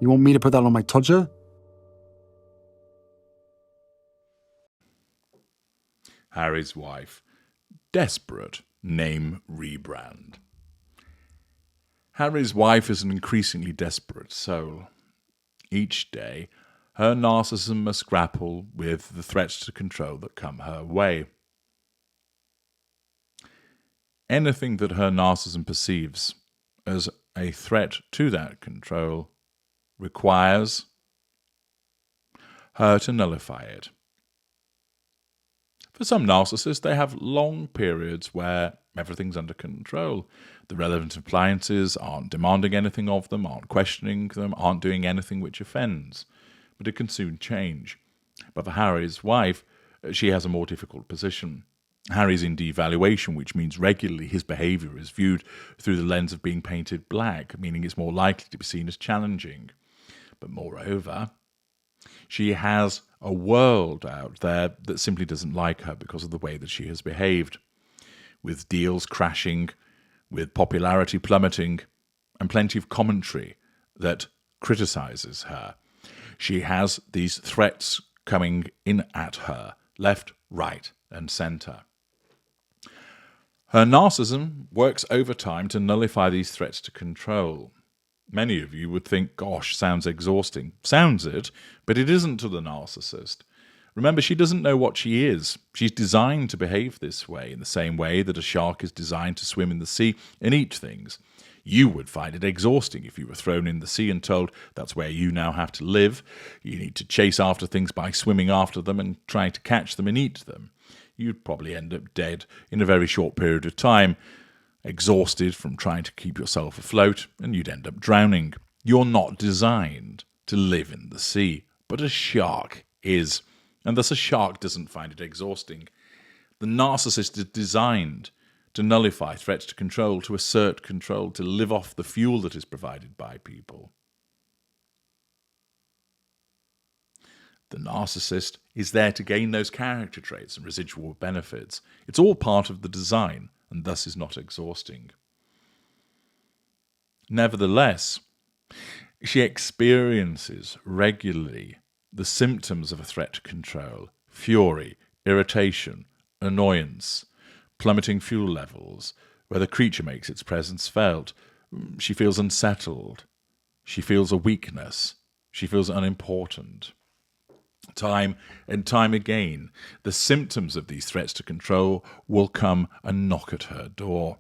You want me to put that on my Tudor? Harry's wife. Desperate. Name Rebrand. Harry's wife is an increasingly desperate soul. Each day, her narcissism must grapple with the threats to control that come her way. Anything that her narcissism perceives as a threat to that control requires her to nullify it. For some narcissists, they have long periods where everything's under control. The relevant appliances aren't demanding anything of them, aren't questioning them, aren't doing anything which offends. But it can soon change. But for Harry's wife, she has a more difficult position. Harry's in devaluation, which means regularly his behaviour is viewed through the lens of being painted black, meaning it's more likely to be seen as challenging. But moreover, she has a world out there that simply doesn't like her because of the way that she has behaved, with deals crashing, with popularity plummeting, and plenty of commentary that criticises her. She has these threats coming in at her, left, right, and centre. Her narcissism works overtime to nullify these threats to control. Many of you would think, gosh, sounds exhausting. Sounds it, but it isn't to the narcissist. Remember, she doesn't know what she is. She's designed to behave this way, in the same way that a shark is designed to swim in the sea and eat things. You would find it exhausting if you were thrown in the sea and told that's where you now have to live. You need to chase after things by swimming after them and trying to catch them and eat them. You'd probably end up dead in a very short period of time, exhausted from trying to keep yourself afloat, and you'd end up drowning. You're not designed to live in the sea, but a shark is, and thus a shark doesn't find it exhausting. The narcissist is designed to nullify threats to control, to assert control, to live off the fuel that is provided by people. The narcissist is there to gain those character traits and residual benefits. It's all part of the design, and thus is not exhausting. Nevertheless, she experiences regularly the symptoms of a threat to control: fury, irritation, annoyance, plummeting fuel levels, where the creature makes its presence felt. She feels unsettled. She feels a weakness. She feels unimportant. Time and time again, the symptoms of these threats to control will come and knock at her door.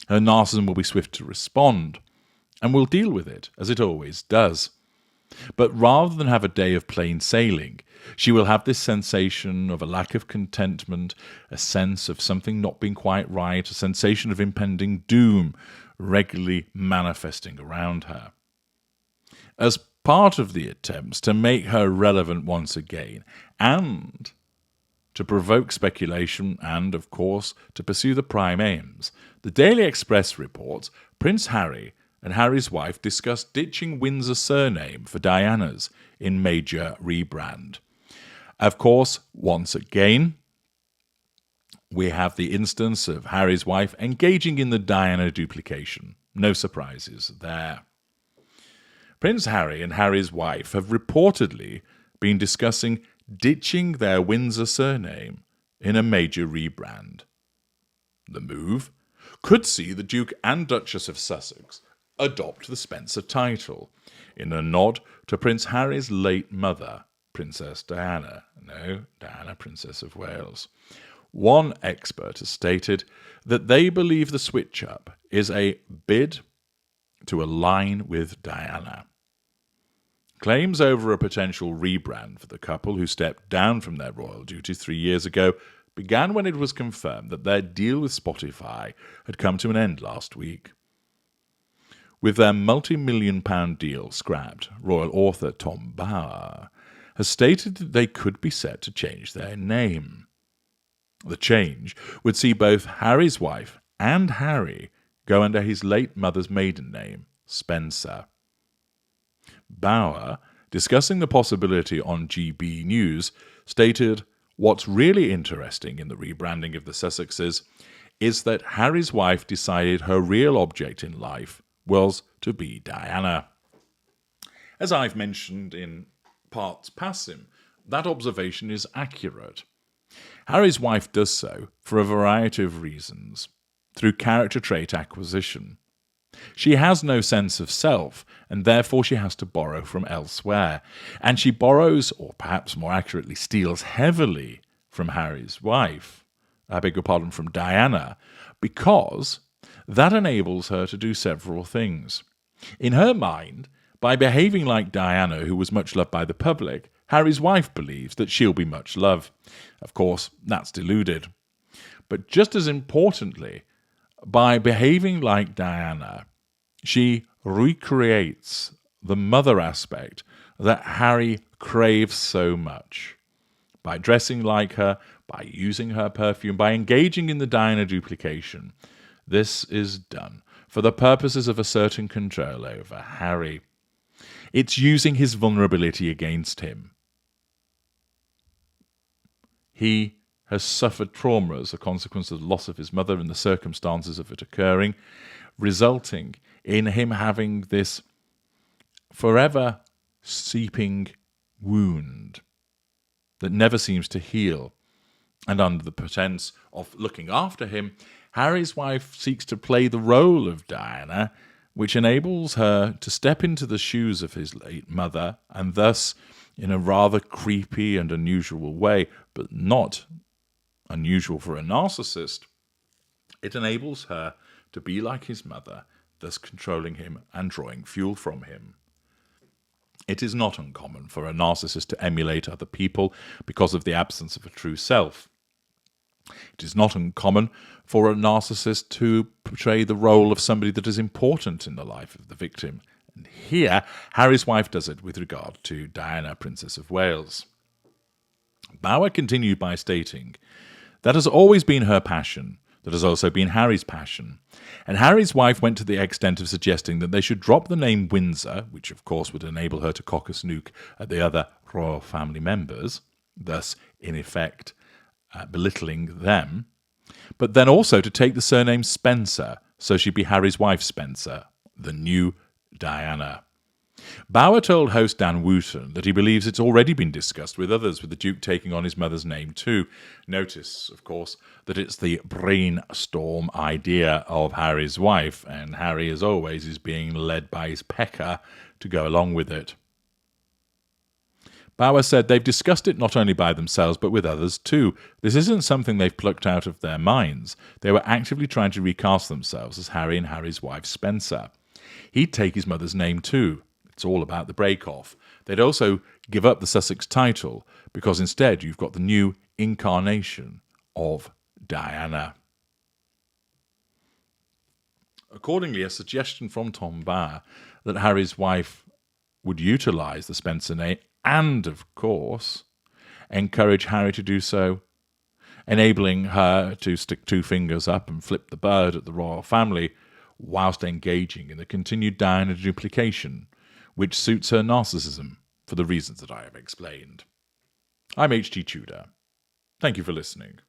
Her narcissism will be swift to respond, and will deal with it, as it always does. But rather than have a day of plain sailing, she will have this sensation of a lack of contentment, a sense of something not being quite right, a sensation of impending doom regularly manifesting around her. As part of the attempts to make her relevant once again, and to provoke speculation and, of course, to pursue the prime aims, the Daily Express reports Prince Harry and Harry's wife discussed ditching Windsor's surname for Diana's in major rebrand. Of course, once again, we have the instance of Harry's wife engaging in the Diana Duplication. No surprises there. Prince Harry and Harry's wife have reportedly been discussing ditching their Windsor surname in a major rebrand. The move could see the Duke and Duchess of Sussex adopt the Spencer title in a nod to Prince Harry's late mother, Princess Diana. No, Diana, Princess of Wales. One expert has stated that they believe the switch-up is a bid to align with Diana. Claims over a potential rebrand for the couple who stepped down from their royal duties 3 years ago began when it was confirmed that their deal with Spotify had come to an end last week. With their multi-million-pound deal scrapped, royal author Tom Bower has stated that they could be set to change their name. The change would see both Harry's wife and Harry go under his late mother's maiden name, Spencer. Bower, discussing the possibility on GB News, stated, "What's really interesting in the rebranding of the Sussexes is that Harry's wife decided her real object in life was to be Diana. As I've mentioned in parts passim, that observation is accurate. Harry's wife does so for a variety of reasons, through character trait acquisition. She has no sense of self, and therefore she has to borrow from elsewhere. And she borrows, or perhaps more accurately, steals heavily from Harry's wife, from Diana, because that enables her to do several things. In her mind, by behaving like Diana, who was much loved by the public, Harry's wife believes that she'll be much loved. Of course, that's deluded. But just as importantly, by behaving like Diana, she recreates the mother aspect that Harry craves so much. By dressing like her, by using her perfume, by engaging in the Diana duplication, this is done for the purposes of asserting control over Harry. It's using his vulnerability against him. He has suffered trauma as a consequence of the loss of his mother and the circumstances of it occurring, resulting in him having this forever seeping wound that never seems to heal. And under the pretense of looking after him, Harry's wife seeks to play the role of Diana, which enables her to step into the shoes of his late mother, and thus, in a rather creepy and unusual way, but not unusual for a narcissist, it enables her to be like his mother, thus controlling him and drawing fuel from him. It is not uncommon for a narcissist to emulate other people because of the absence of a true self. It is not uncommon for a narcissist to portray the role of somebody that is important in the life of the victim. And here, Harry's wife does it with regard to Diana, Princess of Wales. Bauer continued by stating, "That has always been her passion. That has also been Harry's passion. And Harry's wife went to the extent of suggesting that they should drop the name Windsor, which of course would enable her to cock a snook at the other royal family members, thus, in effect, belittling them, but then also to take the surname Spencer, so she'd be Harry's wife Spencer, the new Diana." Bauer told host Dan Wooten that he believes it's already been discussed with others, with the Duke taking on his mother's name too. Notice, of course, that it's the brainstorm idea of Harry's wife, and Harry, as always, is being led by his pecker to go along with it. Bauer said they've discussed it not only by themselves, but with others too. This isn't something they've plucked out of their minds. They were actively trying to recast themselves as Harry and Harry's wife Spencer. He'd take his mother's name too. It's all about the break-off. They'd also give up the Sussex title, because instead you've got the new incarnation of Diana. Accordingly, a suggestion from Tom Bauer that Harry's wife would utilise the Spencer name and, of course, encourage Harry to do so, enabling her to stick two fingers up and flip the bird at the royal family whilst engaging in the continued Diana duplication, which suits her narcissism for the reasons that I have explained. I'm H.T. Tudor. Thank you for listening.